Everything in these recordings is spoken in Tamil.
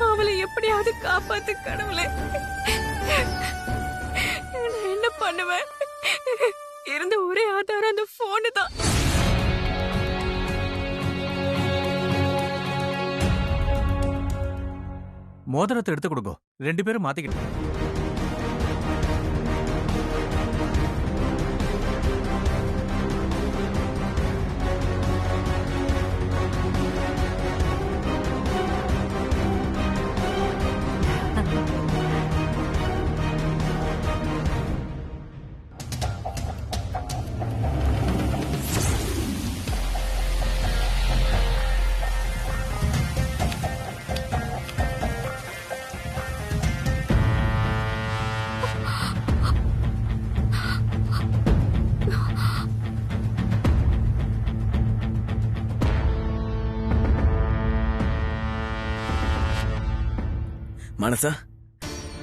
அவளை எப்படியாவது காப்பாத்து கடவுளே. நான் என்ன பண்ணுவேன்? இருந்த ஒரே ஆதாரம் அந்த போனு தான். மோதிரத்தை எடுத்து கொடுங்க, 2 பேரும் மாத்திக்கிட்டு. மனசா,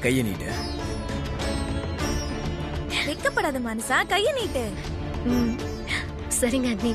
கைய நீட்டு. வெக்கப்படாத மனசா, கைய நீட்டு. சரிங்க அண்ணி.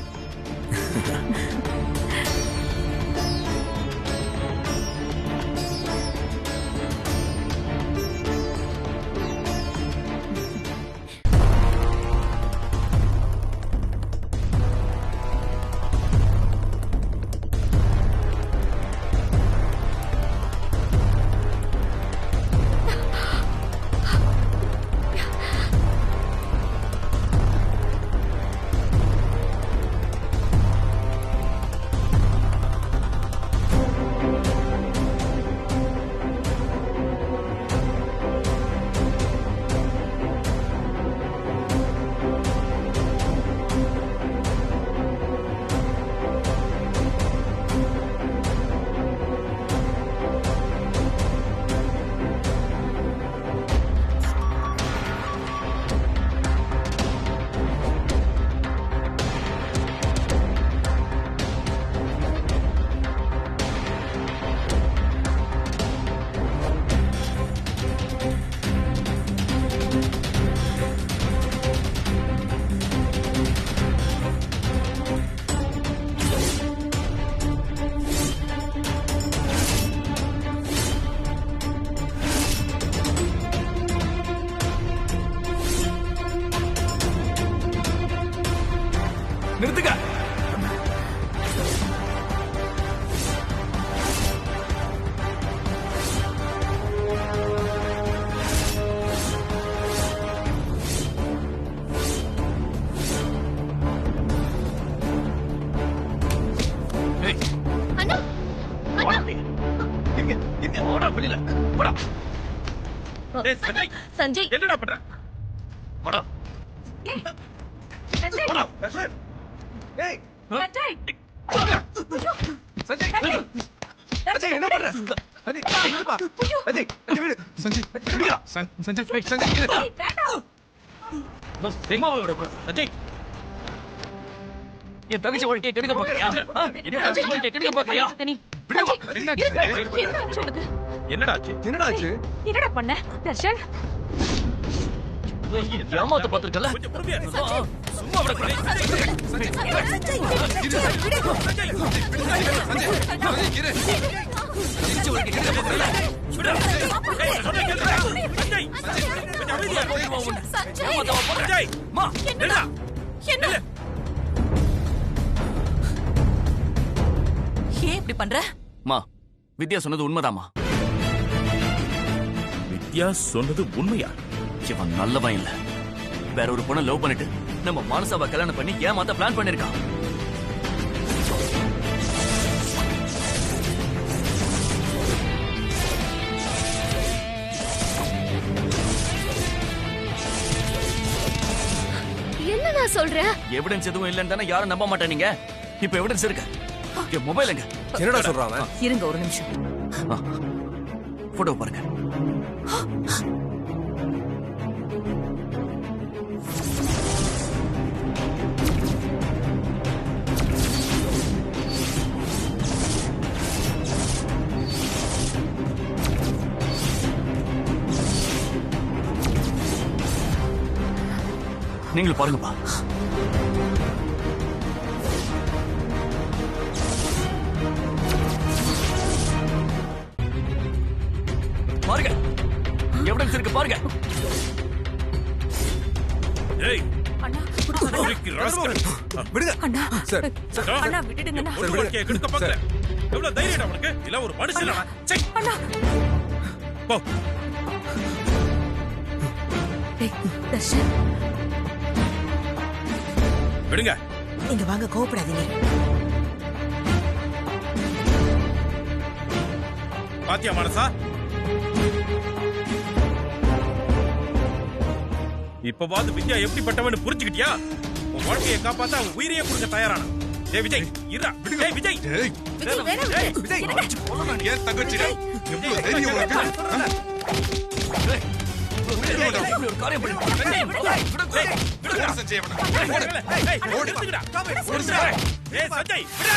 நிறுத்துங்க. அண்ணா, சஞ்சய் என்னடா பண்ற? ஏய் சஞ்சய், சஞ்சய், சஞ்சய் என்ன பண்ற? சஞ்சய், என்னப்பா? சஞ்சய், விடு. சஞ்சய், விடுடா. சஞ்சய், சஞ்சய், பஸ் தேமாவை விடு. சஞ்சய், என் தங்கச்சி வாழ்க்கையை கெடுக்க பார்க்கறியா? என் தங்கச்சி வாழ்க்கையை கெடுக்க பார்க்கறியா? விடுவா. என்னடா ஆச்சு? என்னடா ஆச்சு? என்னடா பண்ண தர்ஷன்? ஏமாத்த பாத்துருக்கல. சும்மா விட. ஏன் இப்படி பண்ற? மா, வித்யா சொன்னது உண்மைதாமா. வித்யா சொன்னது உண்மையா? இவன் நல்லவன் இல்ல. வேற ஒரு பொண்ணை லவ் பண்ணிட்டு நம்ம மானசாவை கல்யாணம் பண்ணி ஏமாத்த பிளான் பண்ணிருக்கான். என்ன நான் சொல்றேன்? எவிடன்ஸ் எதுவும் இல்லன்னு தானே யாரும் நம்ப மாட்டேனீங்க. இப்ப எவிடன்ஸ் இருக்கு. என் மொபைல் எங்க? என்னடா சொல்றாங்க? இருங்க ஒரு நிமிஷம். போட்டோ பாருங்க. நீங்களும் பாருங்கப்பா. பாருங்க எவிடன்ஸ் இருக்கு பாருங்க. ஏய் அண்ணா அவருக்கு ராஸ்கல். விடுங்க அண்ணா சார் அண்ணா விட்டுடுங்கண்ணா. ஒரு வாழ்க்கையை கெடுக்க பார்க்கல. எவ்வளவு தைரியம் உனக்கு? இல்ல ஒரு மனுஷனா? சை. அண்ணா போ. டேய், தர்ஷன் விடுங்க. இங்க வாங்க, கோவப்படாதீங்க. பாத்தியா மனசா? இப்பவாது வித்யா எப்படிப்பட்டவன்னு புரிஞ்சுக்கிட்டியா? உன் வாழ்க்கையை காப்பாத்த அவன் உயிரையே கொடுக்க தயாரானா? டேய் விஜய், இருடா. டேய் விஜய். ஏய் விஜய் வேணாம் டேய், விஜய் ஏன் தங்கச்சிடா எவ்வளவு தைரியம் உனக்கு இப்படி ஒரு காரியம் பண்ணி ஓடு சஞ்சய் அவனை. ஏய், நிறுத்துங்கடா. ஏய் சஞ்சய், விடா.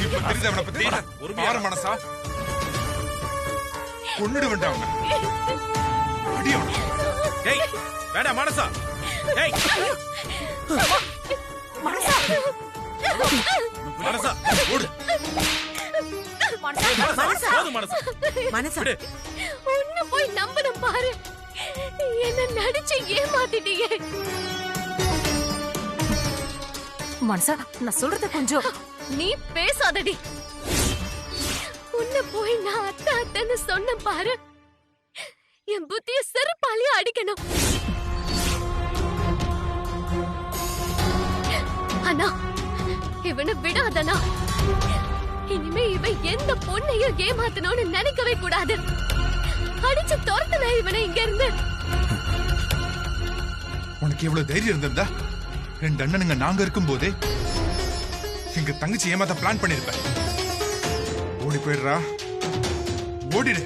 இப்ப தெரியுது அவனை பத்தி பாரு மனசா கொன்னுடு வேண்டாம் அவனை. அடி அவனை. ஏய், வேடா மனசா. ஏய், மனசா, ஓடு. போதும் மனசா. மனசா விடு. உன்னை போய் நம்பணும் பாரு. என்ன நடிச்சு ஏமாத்திட்டீங்க. மனசா நான் சொல்றத கொஞ்சம். நீ பேசாதடி. உன்னை போய் நான் அத்தை அத்தைன்னு சொன்ன பாரு. என் புத்திய செருப்பாலேயே அடிக்கணும். அண்ணா இவனை விடாதண்ணா. இனிமே இவன் எந்த பொண்ணையும் ஏமாத்தணும்னு நினைக்கவே கூடாது. அடிச்சு துரத்துன இவனை இங்க இருந்து. உனக்கு எவ்வளவு தைரியம் இருந்திருந்தா 2 அண்ணனுங்க நாங்க இருக்கும் போதே எங்க தங்கச்சி ஏமாத்த பிளான் பண்ணிருப்ப. ஓடி போயிடுறா, ஓடிடு,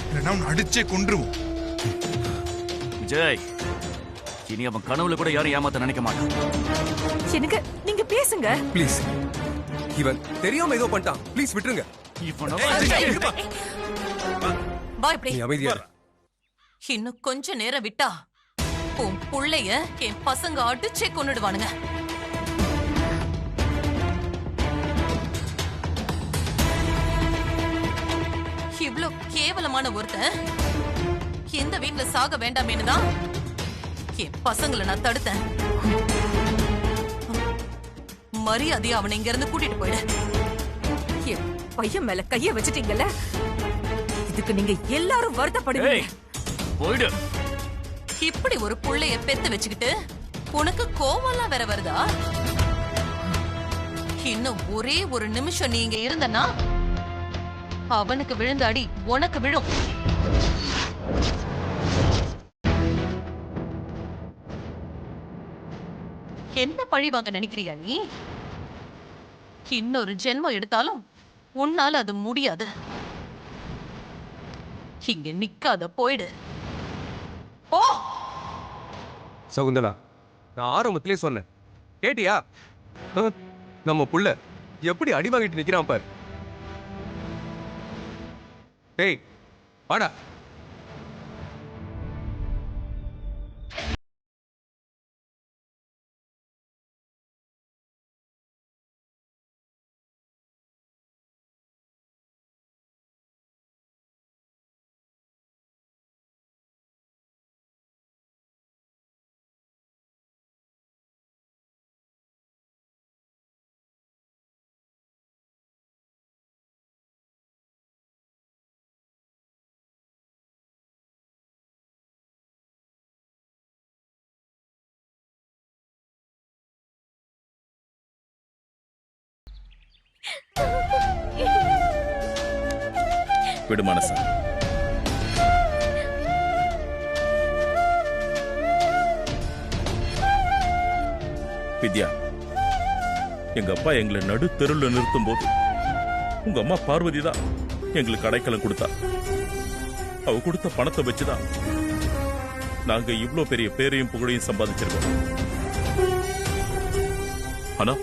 இல்லைன்னா உன்னை அடிச்சே கொன்றுவோம். விஜய், இனி அவன் கனவுல கூட யாரும் ஏமாத்த நினைக்க மாட்டான். எனக்கு நீங்க பேசுங்க. ப்ளீஸ், இவன் தெரியாம ஏதோ பண்ணிட்டான். ப்ளீஸ் விட்டுருங்க. வா இப்படி. நீ அமைதியா இரு. இன்னும் கொஞ்ச நேரம் விட்டா உன் புள்ளைய என் பசங்க அடிச்சே கொன்னுடுவானுங்க. இவ்ளோ கேவலமான ஒருத்தன் எந்த வீட்டுல சாக வேண்டாமேன்னு தான் என் பசங்களை நான் தடுத்தேன். மரியாதையா அவனை இங்க இருந்து கூட்டிட்டு போயிடு. என் பையன் மேல கைய வச்சிட்டீங்கல்ல, இதுக்கு நீங்க எல்லாரும் வருத்தப்படுவீங்க. ஏய், போயிடு. இப்படி ஒரு புள்ளைய பெத்து வச்சுக்கிட்டு உனக்கு கோவம்லாம் வேற வருதா? இன்னும் ஒரே ஒரு நிமிஷம் நீ இங்க இருந்தனா அவனுக்கு விழுந்த அடி உனக்கு விழும். என்ன பழி வாங்க நினைக்கிறியா நீ? இன்னொரு ஜென்மம் எடுத்தாலும் உன்னால அது முடியாது. இங்க நிக்காத, போயிடு. போ. சகுந்தலா, நான் ஆரம்பத்திலே சொன்னேன், கேட்டியா? நம்ம புள்ள எப்படி அடி வாங்கிட்டு நிக்கிறான் பாரு. டேய் வாடா. விடு மனசா. வித்யா, எங்க அப்பா எங்களை நடு தெருவில் நிறுத்தும் போது உங்க அம்மா பார்வதி தான் எங்களுக்கு அடைக்கலம் கொடுத்தா. அவ கொடுத்த பணத்தை வச்சுதான் நாங்க இவ்ளோ பெரிய பேரையும் புகழையும் சம்பாதிச்சிருக்கோம். ஆனா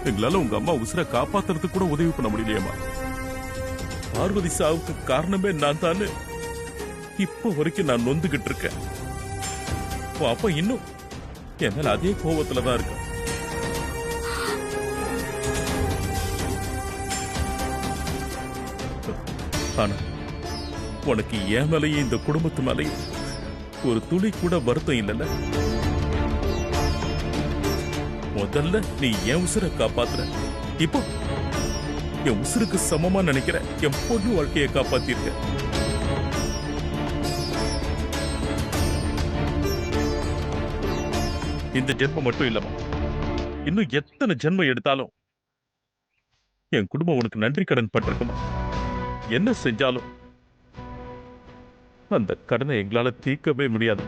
எங்களால உங்க அம்மா உசுரை காப்பாத்துறதுக்கு கூட உதவி பண்ண முடியலையேம்மா. பார்வதி சாவுக்கு காரணமே நான் தானே இப்ப வரைக்கும் நான் நொந்துகிட்டு இருக்கேன். அப்ப இன்னும் என் மேல அதே கோபத்துலதான் இருக்க. ஆனா உனக்கு என் மேலையும் இந்த குடும்பத்து மேலையும் ஒரு துளி கூட வருத்தம் இல்லைல்ல? முதல்ல நீ என் உசுரை காப்பாத்துற, இப்போ என் உசுருக்கு சமமா நினைக்கிற என் பொண்ணு வாழ்க்கையை காப்பாத்திருக்க. இந்த ஜென்மம் மட்டும் இல்லமா, இன்னும் எத்தனை ஜென்மம் எடுத்தாலும் என் குடும்பம் உனக்கு நன்றி கடன் பட்டிருக்குமா. என்ன செஞ்சாலும் அந்த கடனை எங்களால தீர்க்கவே முடியாது.